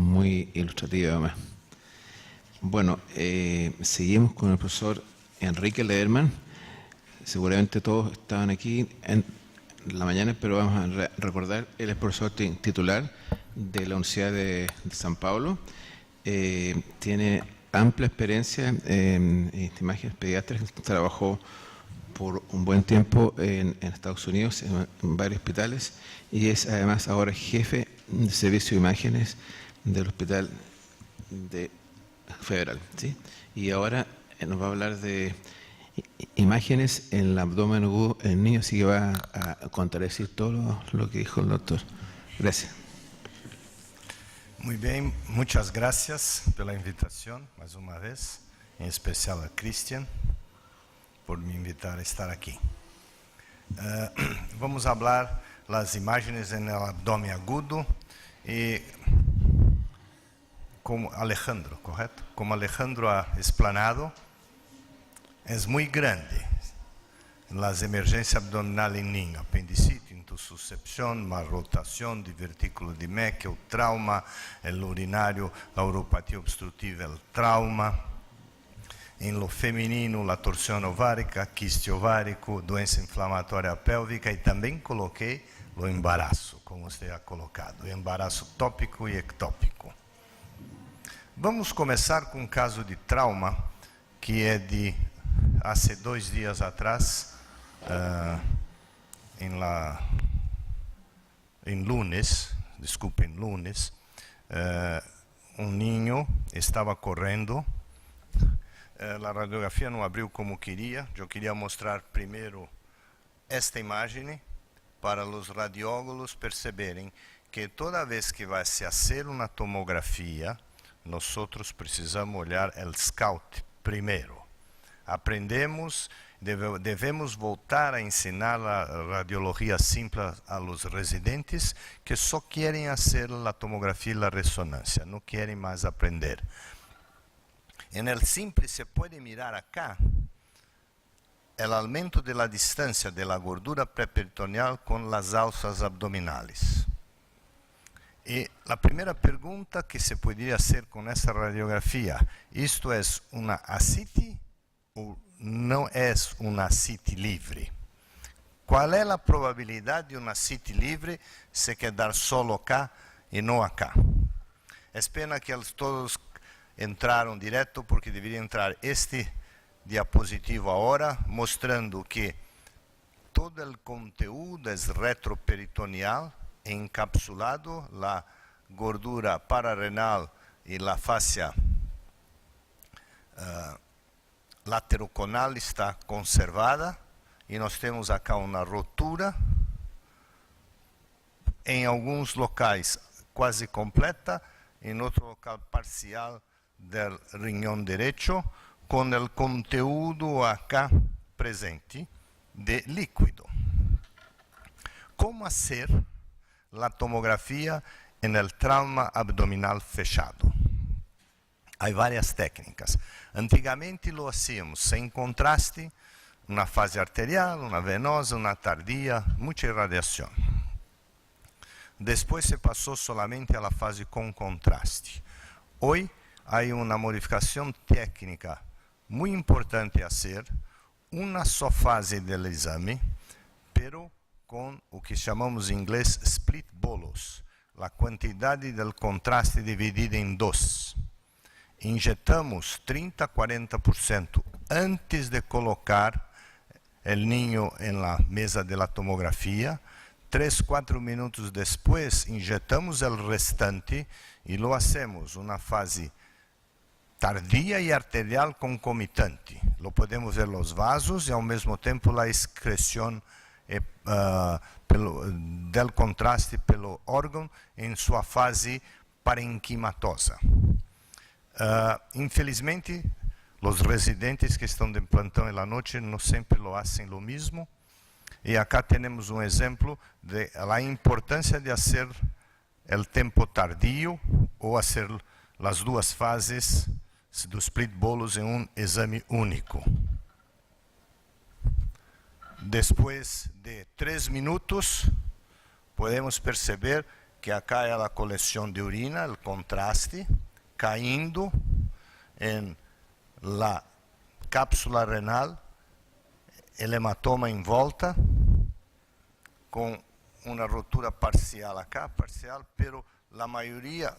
muy ilustrativa además. Bueno, seguimos con el profesor Enrique Lederman. Seguramente todos estaban aquí en la mañana, pero vamos a recordar, él es profesor titular de la Universidad de San Pablo. Tiene amplia experiencia en imágenes pediátricas, trabajó por un buen tiempo en Estados Unidos, en varios hospitales, y es además ahora jefe de servicio de imágenes del Hospital Federal, ¿sí? Y ahora nos va a hablar de imágenes en el abdomen agudo en niños, así que va a contradecir todo lo que dijo el doctor. Gracias. Muy bien, muchas gracias pela invitación, más una vez, en especial a Cristian, por me invitar a estar aquí. Vamos a hablar las imágenes en el abdomen agudo y como Alejandro, ¿correcto? Como Alejandro ha explanado, es muy grande las emergencias abdominales en niños, apendicitis, intussuscepción, malrotación, divertículo de Meckel, el trauma, el urinario, la uropatía obstructiva, el trauma. En lo feminino, la torsión ovárica, quiste ovárico, doença inflamatória pélvica e também coloquei o embaraço, como você ha colocado, embaraço tópico e ectópico. Vamos começar com um caso de trauma que é de há 2 dias atrás, em lunes, um niño estava correndo. A radiografia não abriu como queria. Eu queria mostrar primeiro esta imagem para os radiólogos perceberem que toda vez que vai se fazer uma tomografia, nós precisamos olhar o scout primeiro. Aprendemos, devemos voltar a ensinar a radiologia simples a los residentes que só querem fazer a tomografia e a ressonância, não querem mais aprender. En el simple se puede mirar acá el aumento de la distancia de la gordura preperitoneal con las alzas abdominales. Y la primera pregunta que se podría hacer con esta radiografía, ¿esto es una ascitis o no es una ascitis libre? ¿Cuál es la probabilidad de una ascitis libre se quedar solo acá y no acá? Es pena que todos entraram direto, porque deveria entrar este diapositivo agora, mostrando que todo o conteúdo é retroperitoneal, encapsulado, a gordura pararenal e a fáscia lateroconal está conservada, e nós temos acá uma rotura, em alguns locais quase completa, em outro local parcial, del riñón derecho, con el conteúdo acá presente de líquido. ¿Cómo hacer la tomografía en el trauma abdominal fechado? Hay varias técnicas. Antigamente lo hacíamos sin contraste, una fase arterial, una venosa, una tardía, mucha irradiación. Después se pasó solamente a la fase con contraste. Hoy hay una modificación técnica muy importante a hacer, una só fase del exame, pero con lo que llamamos en inglés split bolus, la cantidad del contraste dividida en 2. Injetamos 30-40% antes de colocar el niño en la mesa de la tomografía. 3-4 minutos después injetamos el restante y lo hacemos una fase tardía y arterial concomitante. Lo podemos ver los vasos y al mismo tiempo la excreción del contraste pelo órgano en su fase parenquimatosa. Infelizmente, los residentes que están de plantão en la noche no siempre lo hacen lo mismo. Y acá tenemos un ejemplo de la importancia de hacer el tempo tardío o hacer las duas fases do split bolus en un exame único. Después de 3 minutos, podemos perceber que acá é a coleção de urina, o contraste, caindo em la cápsula renal, el hematoma em volta, com uma rotura parcial acá, pero la maioria...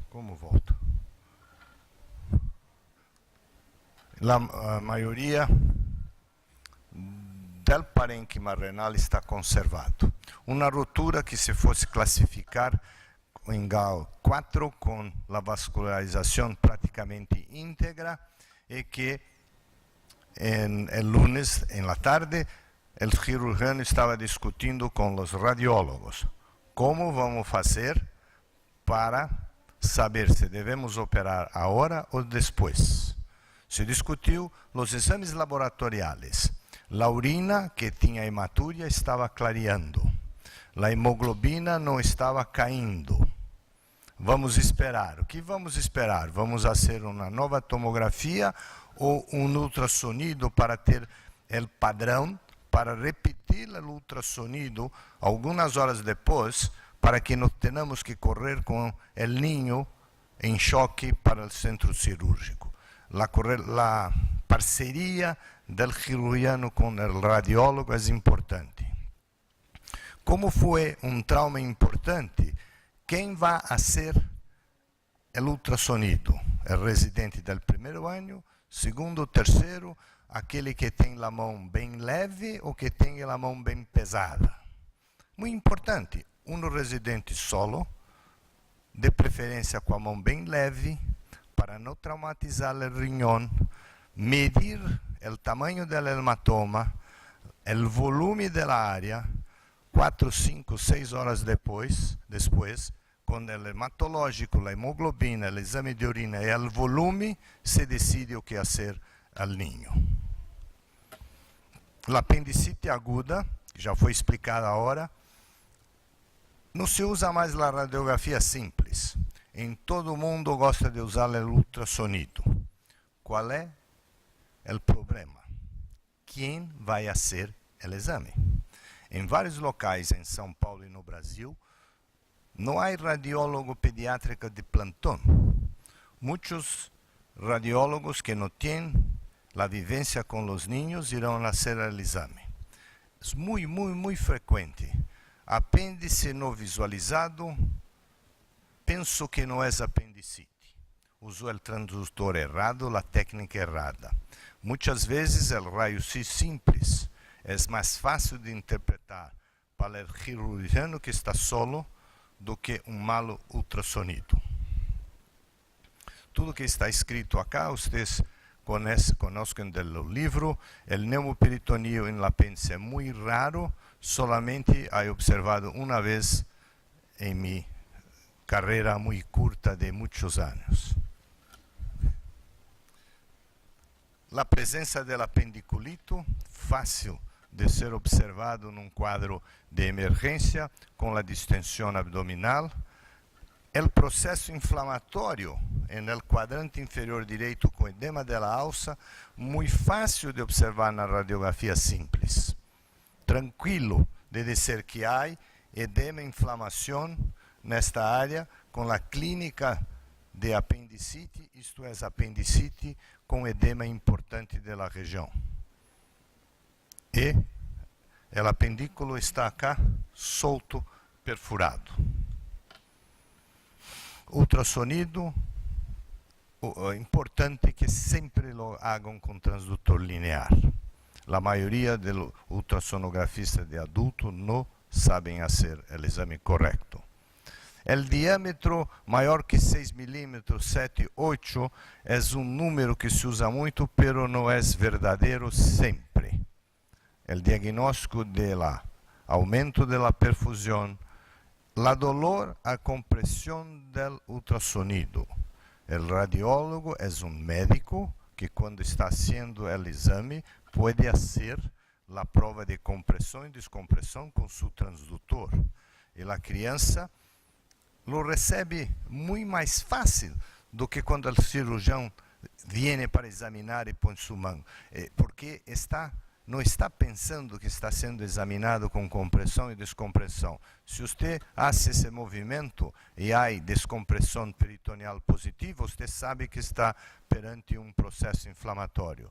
como volto? A maioria del parênquima renal está conservado. Uma rotura que se fosse classificar em grau 4 com a vascularização praticamente íntegra e que el lunes en la tarde el cirurgião estava discutindo com os radiólogos como vamos fazer para saber se devemos operar agora ou depois. Se discutiu os exames laboratoriais. A urina que tinha hematúria estava clareando. A hemoglobina não estava caindo. Vamos esperar. O que vamos esperar? Vamos fazer uma nova tomografia ou um ultrassonido para ter o padrão, para repetir o ultrassonido algumas horas depois, para que não tenhamos que correr com o ninho em choque para o centro cirúrgico. La parceria del cirurgiano com o radiólogo é importante. Como foi um trauma importante, quem vai fazer o ultrassonido? O residente do primeiro ano, segundo, terceiro, aquele que tem a mão bem leve ou que tem a mão bem pesada. Muito importante, um residente solo, de preferência com a mão bem leve, para não traumatizar o riñón, medir o tamanho do hematoma, o volume da área, 4, 5, 6 horas depois, com o hematológico, a hemoglobina, o exame de urina e o volume, se decide o que fazer ao ninho. A apendicite aguda, que já foi explicada agora, não se usa mais a radiografia simples. Em todo mundo gosta de usar o ultrassonido. Qual é o problema? Quem vai fazer o exame? Em vários locais em São Paulo e no Brasil, não há radiólogo pediátrico de plantão. Muitos radiólogos que não têm a vivência com os niños irão fazer o exame. É muito frequente. Apêndice não visualizado, penso que não é apendicite. Usou o transdutor errado, a técnica errada. Muitas vezes o raio-x simples é mais fácil de interpretar para o cirurgião que está solo do que um malo ultrassonido. Tudo que está escrito acá, vocês conhecem do livro. O neumoperitoneo em apêndice é muito raro, solamente he observado uma vez em minha carreira muito curta de muitos anos. A presença do apendiculito, fácil de ser observado num quadro de emergência com a distensão abdominal. O processo inflamatório no quadrante inferior direito com edema da alça, muito fácil de observar na radiografia simples. Tranquilo de dizer que há edema e inflamação nesta área com a clínica de apendicite, isto é, apendicite com edema importante da região. E o apendículo está cá, solto, perfurado. Ultrassonido, importante que sempre lo hagam com transdutor linear. A maioria dos ultrassonografistas de adulto não sabem fazer o exame correto. O diâmetro maior que 6 milímetros, 7, 8, é um número que se usa muito, pero não é verdadeiro sempre. O diagnóstico do aumento da perfusão, la dolor, a compressão do ultrassonido. O radiólogo é um médico que, quando está fazendo o exame, pode fazer a prova de compressão e descompressão com seu transdutor. E a criança lo recebe muito mais fácil do que quando o cirurgião vem para examinar e põe sua mão, porque está não está pensando que está sendo examinado com compressão e descompressão. Se você faz esse movimento e há descompressão peritoneal positiva, você sabe que está perante um processo inflamatório.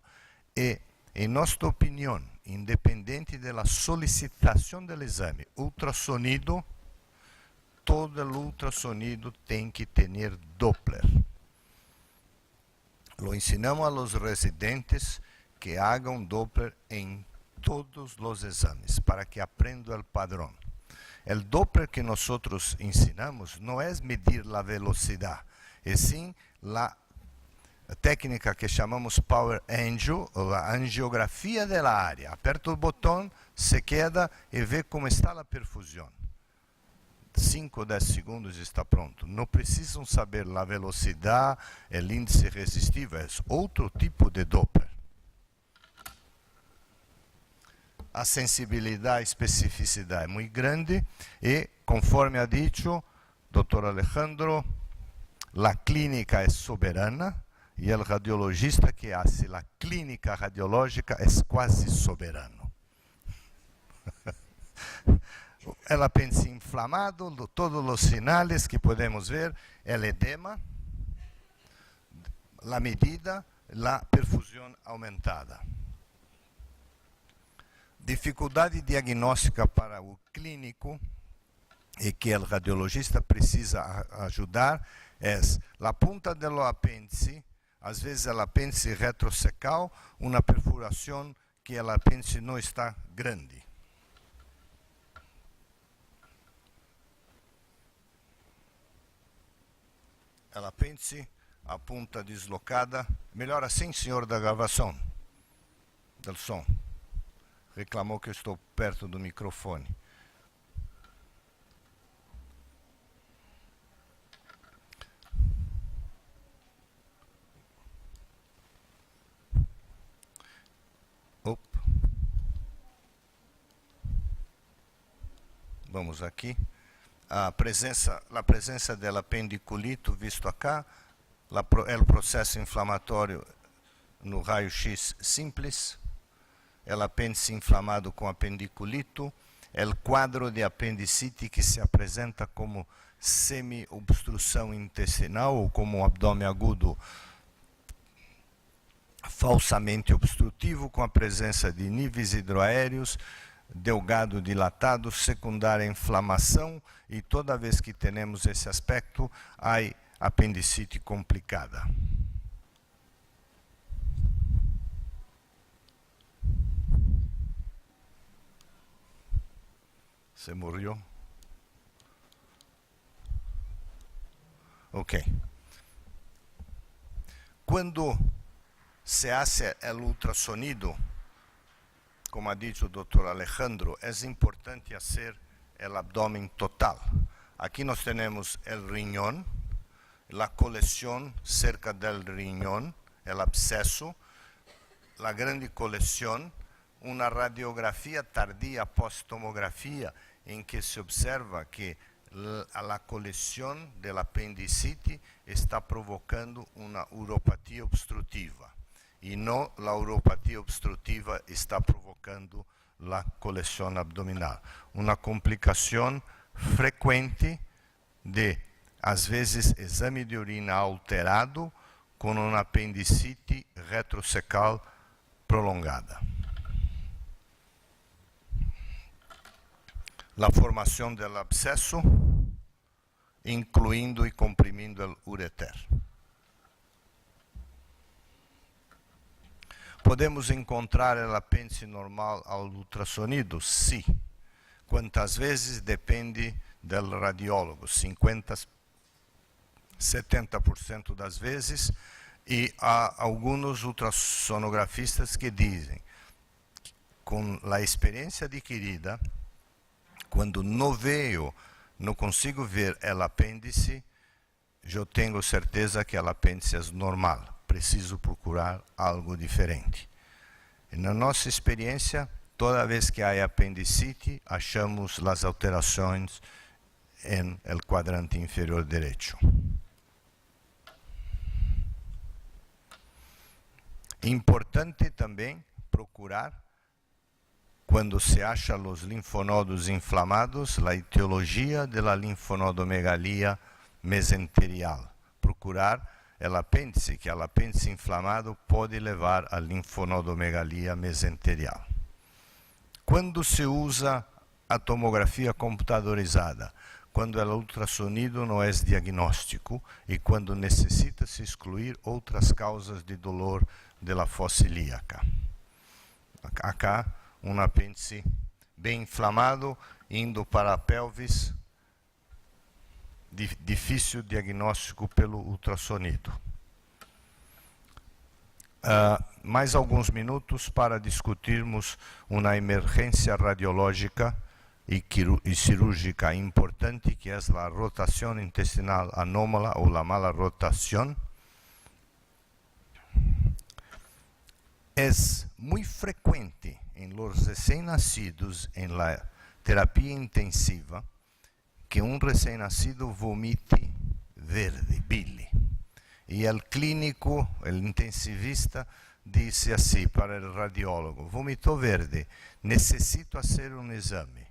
E, em nossa opinião, independente da solicitação do exame, ultrassonido, todo o ultrassonido tem que ter Doppler. Lo ensinamos a los residentes que hagam Doppler em todos os exames, para que aprendam o padrão. O Doppler que nós ensinamos não é medir a velocidade, é sim a técnica que chamamos Power Angio, ou a angiografia da área. Aperta o botão, se queda e vê como está a perfusão. 5 ou 10 segundos está pronto. Não precisam saber a velocidade, o índice resistivo, é outro tipo de Doppler. A sensibilidade e especificidade é muito grande e, conforme ha dicho Dr. Alejandro, a clínica é soberana e o radiologista que faz a clínica radiológica é quase soberano. El apêndice inflamado, todos os sinais que podemos ver, el edema, a medida, a perfusão aumentada. Dificuldade diagnóstica para o clínico e que o radiologista precisa ajudar é a punta do apêndice, às vezes o apêndice retrocecal, uma perfuração que o apêndice não está grande. O apêndice, a ponta deslocada. Melhor assim, senhor da gravação, do som. Reclamou que eu estou perto do microfone. Opa. Vamos aqui. A presença do apendiculito visto acá, o processo inflamatório no raio-x simples, o apêndice inflamado com apendiculito, o quadro de apendicite que se apresenta como semi-obstrução intestinal ou como abdômen agudo falsamente obstrutivo, com a presença de níveis hidroaéreos, delgado dilatado, secundária inflamação, e toda vez que temos esse aspecto, há apendicite complicada. Se morreu? Ok. Quando se hace el ultrasonido, como ha dicho o Dr. Alejandro, é importante fazer o abdômen total. Aqui nós temos o riñón, a coleção cerca do riñón, o abscesso, a grande coleção, uma radiografia tardia pós-tomografia, em que se observa que a coleção do apendicite está provocando uma uropatia obstrutiva. E não a uropatia obstrutiva está provocando a coleção abdominal. Uma complicação frequente de, às vezes, exame de urina alterado com uma apendicite retrocecal prolongada. A formação do abscesso, incluindo e comprimindo o ureter. Podemos encontrar o apêndice normal ao ultrassonido? Sim. Quantas vezes? Depende do radiólogo. 50%, 70% das vezes. E há alguns ultrassonografistas que dizem, com a experiência adquirida, quando não vejo, não consigo ver o apêndice, eu tenho certeza que o apêndice é normal. Preciso procurar algo diferente. E na nossa experiência, toda vez que há apendicite, achamos as alterações no quadrante inferior direito. Importante também procurar Quando se acha os linfonodos inflamados, a etiologia da linfonodomegalia mesenterial. Procurar o apêndice, que o apêndice inflamado pode levar à linfonodomegalia mesenterial. Quando se usa a tomografia computadorizada? Quando o ultrassonido não é diagnóstico e quando necessita se excluir outras causas de dolor da fossa ilíaca. Acá, um apêndice bem inflamado, indo para a pelvis, difícil diagnóstico pelo ultrassonido. Mais alguns minutos para discutirmos uma emergência radiológica e cirúrgica importante, que é a rotação intestinal anômala ou a mala rotação. É muito frequente em los recém-nacidos em la terapia intensiva que um recém-nascido vomite verde, bile. E o clínico, o intensivista, disse assim para o radiólogo: vomitou verde, necessito fazer um exame.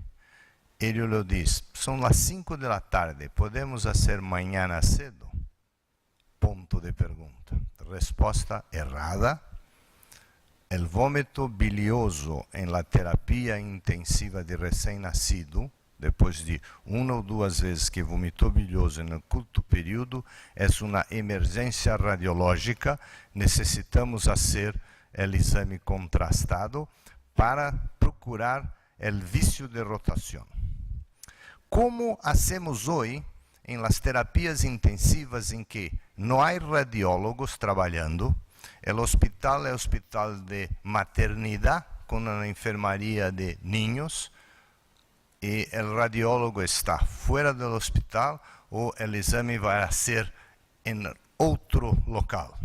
Ele lhe diz: são as 5 da tarde, podemos fazer amanhã cedo? Ponto de pergunta. Resposta errada. O vômito bilioso em la terapia intensiva de recém-nascido, depois de 1 ou 2 vezes que vomitou bilioso no curto período, é uma emergência radiológica. Necessitamos fazer o exame contrastado para procurar o vício de rotação. Como hacemos hoje em las terapias intensivas em que não há radiólogos trabalhando? O hospital é hospital de maternidade, com uma enfermaria de niños, e o radiólogo está fora do hospital ou o exame vai ser em outro local.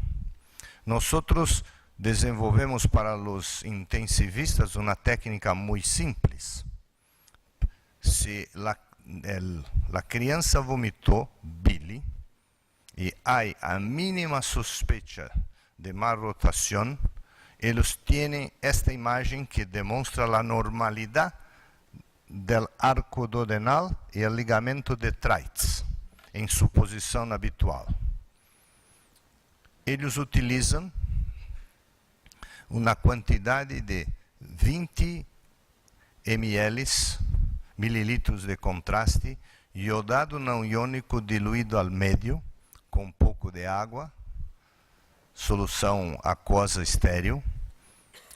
Nós desenvolvemos para os intensivistas uma técnica muito simples. Se a criança vomitou bile e há a mínima suspeita de má rotação, eles têm esta imagem que demonstra a normalidade do arco duodenal e o ligamento de Treitz em sua posição habitual. Eles utilizam uma quantidade de 20 mililitros de contraste iodado não iônico diluído ao meio com um pouco de água, solução aquosa estéril,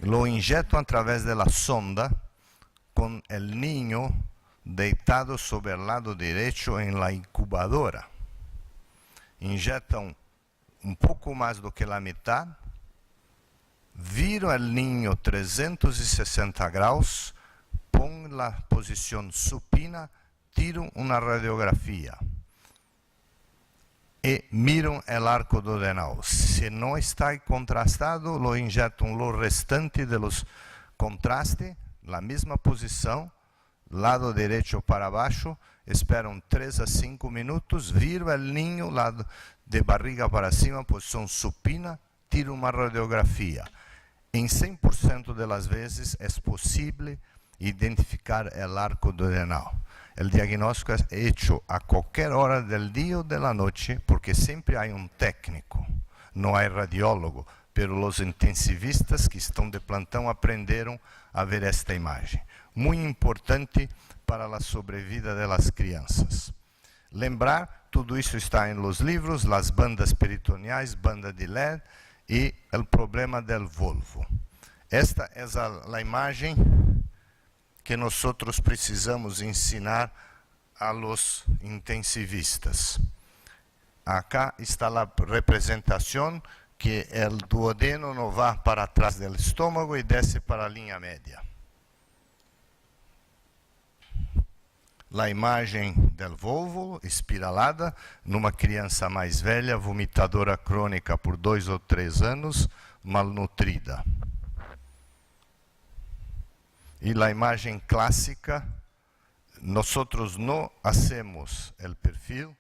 lo injetam através da sonda com o niño deitado sobre o lado direito em la incubadora. Injetam um pouco mais do que a metade, viram o niño 360 graus, põem na posição supina, tiram uma radiografia e miram o arco duodenal. Se não está contrastado, lo injetam o restante dos contrastes, na mesma posição, lado direito para baixo, esperam 3 a 5 minutos, viram o niño, lado de barriga para cima, posição supina, tiram uma radiografia. Em 100% das vezes é possível identificar o arco duodenal. O diagnóstico é feito a qualquer hora do dia ou da noite, porque sempre há um técnico, não há radiólogo, pero os intensivistas que estão de plantão aprenderam a ver esta imagem. Muito importante para a sobrevida das crianças. Lembrar, tudo isso está em los livros, as bandas peritoneais, banda de LED e o problema del volvo. Esta é a imagem que nós precisamos ensinar a los intensivistas. Acá está a representação que o duodeno não vai para trás do estômago e desce para a linha média. A imagem do volvo espiralada numa criança mais velha, vomitadora crônica por 2 ou 3 anos, malnutrida. E a imagem clássica, nós não hacemos o perfil,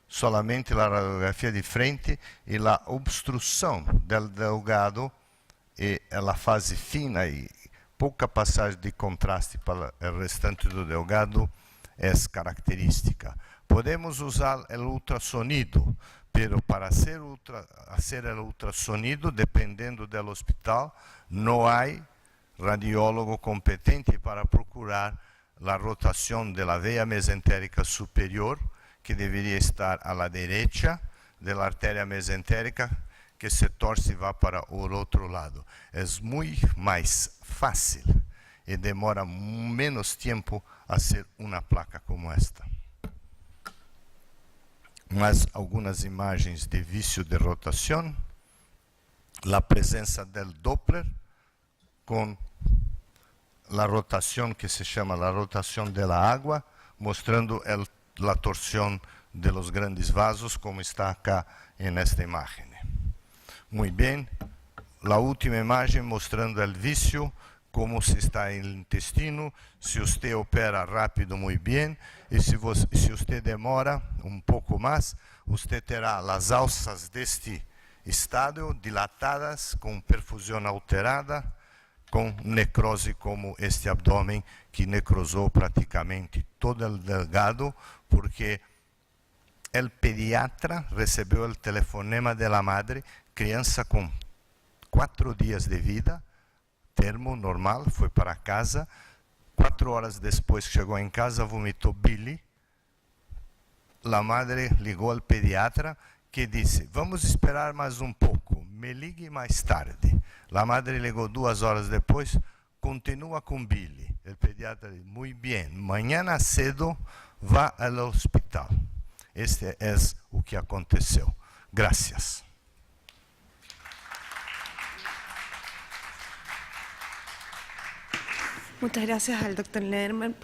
solamente a radiografia de frente e a obstrução do delgado e a fase fina e pouca passagem de contraste para o restante do delgado é característica. Podemos usar o ultrassonido, pero para hacer el ultrasonido, dependendo do hospital, não há radiólogo competente para procurar a rotação da veia mesentérica superior, que deveria estar à la derecha da artéria mesentérica, que se torce e vai para o outro lado. É muito mais fácil e demora menos tempo a ser uma placa como esta. Mas algumas imagens de vício de rotação, a presença do Doppler com a rotação que se chama a rotação da água, mostrando a torção de los grandes vasos, como está acá nesta imagem. Muito bem, a última imagem mostrando o vício, como se está no intestino. Se você opera rápido, muito bem, e se você demora pouco mais, você terá as alças deste estado dilatadas, com perfusão alterada, com necrose como este abdômen que necrosou praticamente todo o delgado, porque o pediatra recebeu o telefonema da madre, criança com 4 dias de vida, termo normal, foi para casa. 4 horas depois que chegou em casa, vomitou bile. A madre ligou ao pediatra, que disse: vamos esperar mais pouco, me ligue mais tarde. A madre ligou 2 horas depois, continua com bile. O pediatra disse: muito bem, amanhã cedo vá ao hospital. Este é o que aconteceu. Gracias. Muchas gracias al doctor Lederman.